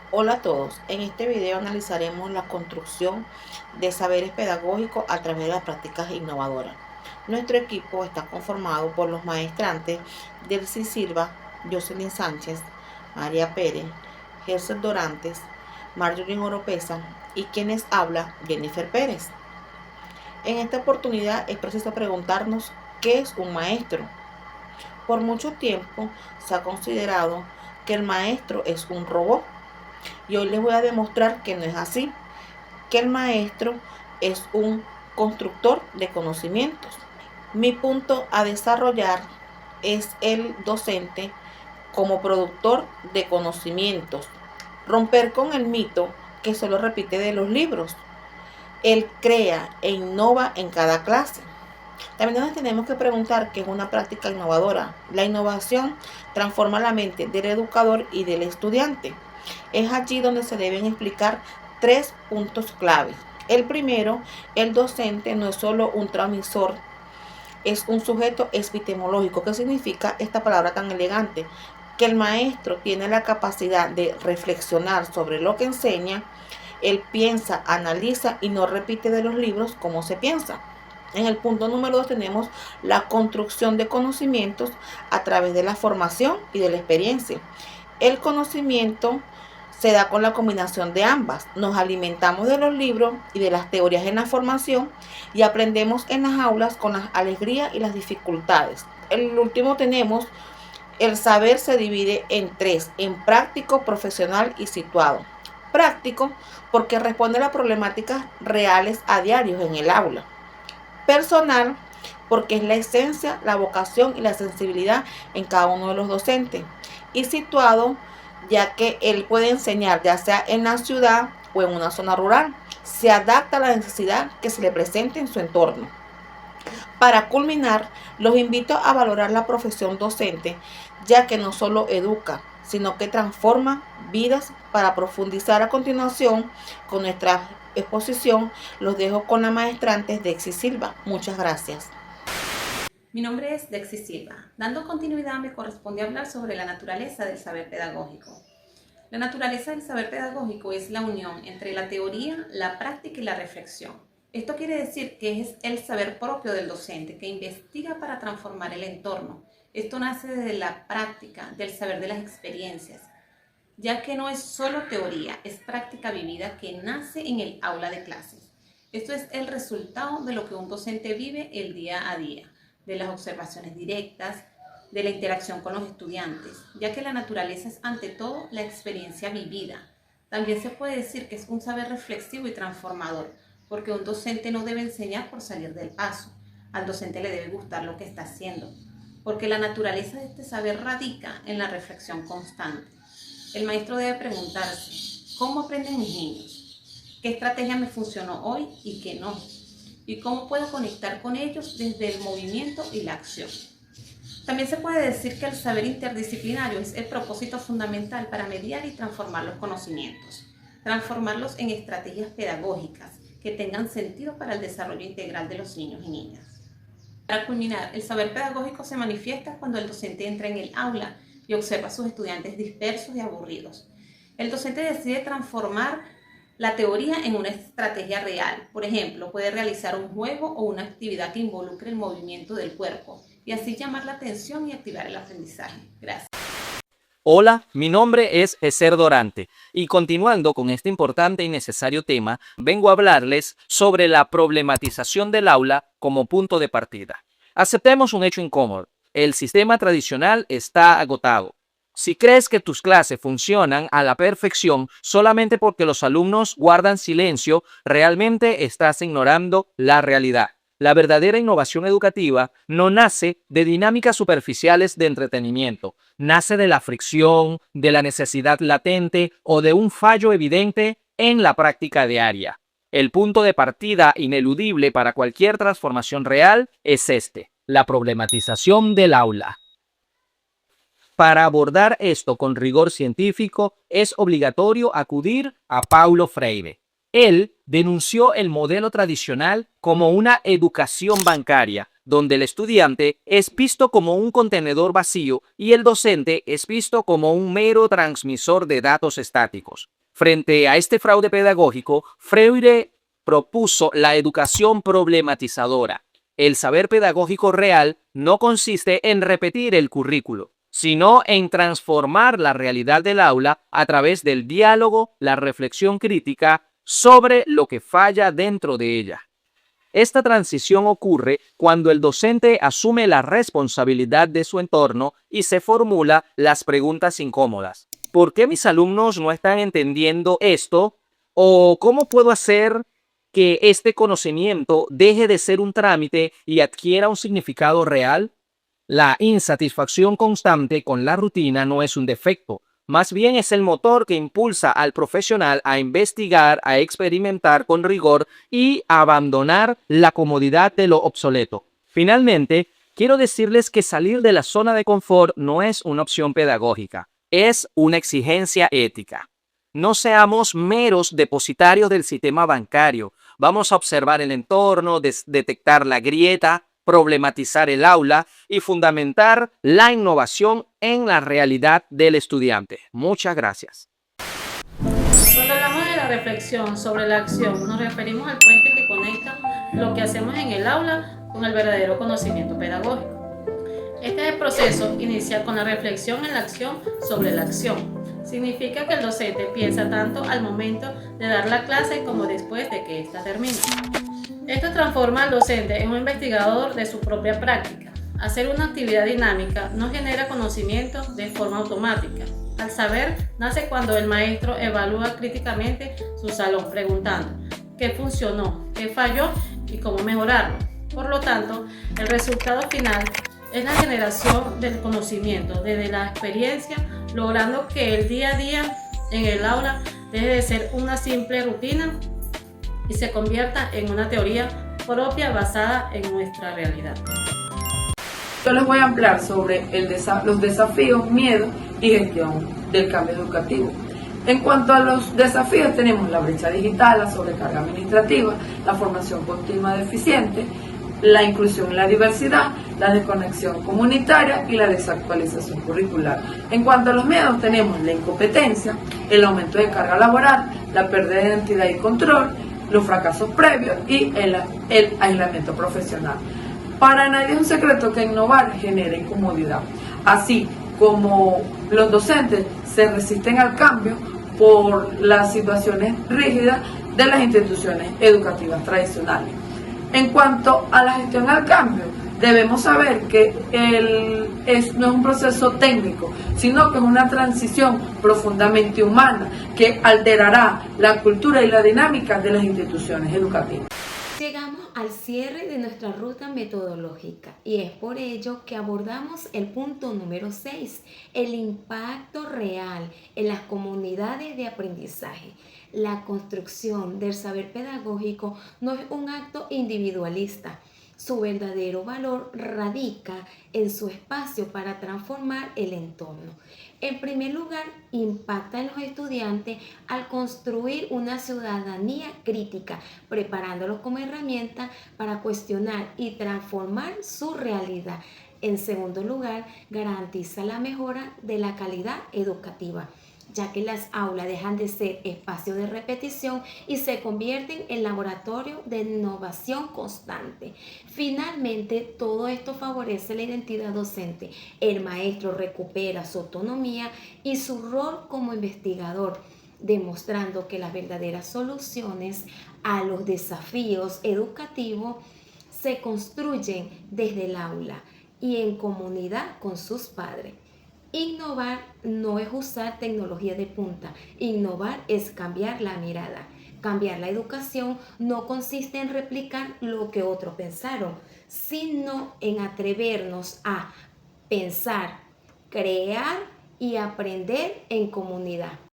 Hola a todos, en este video analizaremos la construcción de saberes pedagógicos a través de las prácticas innovadoras. Nuestro equipo está conformado por los maestrantes Delcy Silva, Jocelyn Sánchez, María Pérez, Jesús Dorantes, Marjorie Oropesa y quienes habla Jennifer Pérez. En esta oportunidad es preciso preguntarnos ¿qué es un maestro? Por mucho tiempo se ha considerado que el maestro es un robot. Y hoy les voy a demostrar que no es así, que el maestro es un constructor de conocimientos. Mi punto a desarrollar es el docente como productor de conocimientos. Romper con el mito que solo repite de los libros. Él crea e innova en cada clase. También nos tenemos que preguntar qué es una práctica innovadora. La innovación transforma la mente del educador y del estudiante. Es allí donde se deben explicar tres puntos clave. El primero, el docente no es solo un transmisor, es un sujeto epistemológico. ¿Qué significa esta palabra tan elegante? Que el maestro tiene la capacidad de reflexionar sobre lo que enseña. Él piensa, analiza y no repite de los libros como se piensa. En el punto número 2 tenemos la construcción de conocimientos a través de la formación y de la experiencia. El conocimiento se da con la combinación de ambas. Nos alimentamos de los libros y de las teorías en la formación y aprendemos en las aulas con las alegrías y las dificultades. El último tenemos el saber se divide en tres, en práctico, profesional y situado. Práctico porque responde a las problemáticas reales a diarios en el aula. Personal porque es la esencia, la vocación y la sensibilidad en cada uno de los docentes. Y situado ya que él puede enseñar ya sea en la ciudad o en una zona rural. Se adapta a la necesidad que se le presente en su entorno. Para culminar, los invito a valorar la profesión docente, ya que no solo educa, sino que transforma vidas. Para profundizar a continuación con nuestra exposición, los dejo con la maestrante Dexy Silva. Muchas gracias. Mi nombre es Dexy Silva. Dando continuidad, me corresponde hablar sobre la naturaleza del saber pedagógico. La naturaleza del saber pedagógico es la unión entre la teoría, la práctica y la reflexión. Esto quiere decir que es el saber propio del docente que investiga para transformar el entorno. Esto nace desde la práctica, del saber de las experiencias, ya que no es solo teoría, es práctica vivida que nace en el aula de clases. Esto es el resultado de lo que un docente vive el día a día, de las observaciones directas, de la interacción con los estudiantes, ya que la naturaleza es ante todo la experiencia vivida. También se puede decir que es un saber reflexivo y transformador, porque un docente no debe enseñar por salir del paso. Al docente le debe gustar lo que está haciendo, porque la naturaleza de este saber radica en la reflexión constante. El maestro debe preguntarse, ¿cómo aprenden mis niños? ¿Qué estrategia me funcionó hoy y qué no? ¿Y cómo puedo conectar con ellos desde el movimiento y la acción? También se puede decir que el saber interdisciplinario es el propósito fundamental para mediar y transformar los conocimientos, transformarlos en estrategias pedagógicas que tengan sentido para el desarrollo integral de los niños y niñas. Para culminar, el saber pedagógico se manifiesta cuando el docente entra en el aula y observa a sus estudiantes dispersos y aburridos. El docente decide transformar la teoría en una estrategia real. Por ejemplo, puede realizar un juego o una actividad que involucre el movimiento del cuerpo y así llamar la atención y activar el aprendizaje. Gracias. Hola, mi nombre es Eser Dorante y continuando con este importante y necesario tema, vengo a hablarles sobre la problematización del aula como punto de partida. Aceptemos un hecho incómodo. El sistema tradicional está agotado. Si crees que tus clases funcionan a la perfección solamente porque los alumnos guardan silencio, realmente estás ignorando la realidad. La verdadera innovación educativa no nace de dinámicas superficiales de entretenimiento, nace de la fricción, de la necesidad latente o de un fallo evidente en la práctica diaria. El punto de partida ineludible para cualquier transformación real es este, la problematización del aula. Para abordar esto con rigor científico, es obligatorio acudir a Paulo Freire. Él denunció el modelo tradicional como una educación bancaria, donde el estudiante es visto como un contenedor vacío y el docente es visto como un mero transmisor de datos estáticos. Frente a este fraude pedagógico, Freire propuso la educación problematizadora. El saber pedagógico real no consiste en repetir el currículo, sino en transformar la realidad del aula a través del diálogo, la reflexión crítica sobre lo que falla dentro de ella. Esta transición ocurre cuando el docente asume la responsabilidad de su entorno y se formula las preguntas incómodas. ¿Por qué mis alumnos no están entendiendo esto? ¿O cómo puedo hacer que este conocimiento deje de ser un trámite y adquiera un significado real? La insatisfacción constante con la rutina no es un defecto, más bien es el motor que impulsa al profesional a investigar, a experimentar con rigor y a abandonar la comodidad de lo obsoleto. Finalmente, quiero decirles que salir de la zona de confort no es una opción pedagógica, es una exigencia ética. No seamos meros depositarios del sistema bancario. Vamos a observar el entorno, detectar la grieta, problematizar el aula y fundamentar la innovación en la realidad del estudiante. Muchas gracias. Cuando hablamos de la reflexión sobre la acción, nos referimos al puente que conecta lo que hacemos en el aula con el verdadero conocimiento pedagógico. Este es el proceso inicial con la reflexión en la acción sobre la acción. Significa que el docente piensa tanto al momento de dar la clase como después de que ésta termine. Esto transforma al docente en un investigador de su propia práctica. Hacer una actividad dinámica no genera conocimiento de forma automática. El saber nace cuando el maestro evalúa críticamente su salón preguntando qué funcionó, qué falló y cómo mejorarlo. Por lo tanto, el resultado final es la generación del conocimiento desde la experiencia, logrando que el día a día en el aula deje de ser una simple rutina y se convierta en una teoría propia basada en nuestra realidad. Yo les voy a hablar sobre los desafíos, miedos y gestión del cambio educativo. En cuanto a los desafíos, tenemos la brecha digital, la sobrecarga administrativa, la formación continua deficiente, la inclusión y la diversidad, la desconexión comunitaria y la desactualización curricular. En cuanto a los miedos, tenemos la incompetencia, el aumento de carga laboral, la pérdida de identidad y control, los fracasos previos y el aislamiento profesional. Para nadie es un secreto que innovar genera incomodidad, así como los docentes se resisten al cambio por las situaciones rígidas de las instituciones educativas tradicionales. En cuanto a la gestión al cambio, debemos saber que no es un proceso técnico, sino que es una transición profundamente humana que alterará la cultura y la dinámica de las instituciones educativas. Llegamos al cierre de nuestra ruta metodológica y es por ello que abordamos el punto número 6, el impacto real en las comunidades de aprendizaje. La construcción del saber pedagógico no es un acto individualista. Su verdadero valor radica en su espacio para transformar el entorno. En primer lugar, impacta en los estudiantes al construir una ciudadanía crítica, preparándolos como herramienta para cuestionar y transformar su realidad. En segundo lugar, garantiza la mejora de la calidad educativa, ya que las aulas dejan de ser espacios de repetición y se convierten en laboratorios de innovación constante. Finalmente, todo esto favorece la identidad docente. El maestro recupera su autonomía y su rol como investigador, demostrando que las verdaderas soluciones a los desafíos educativos se construyen desde el aula y en comunidad con sus padres. Innovar no es usar tecnología de punta, innovar es cambiar la mirada. Cambiar la educación no consiste en replicar lo que otros pensaron, sino en atrevernos a pensar, crear y aprender en comunidad.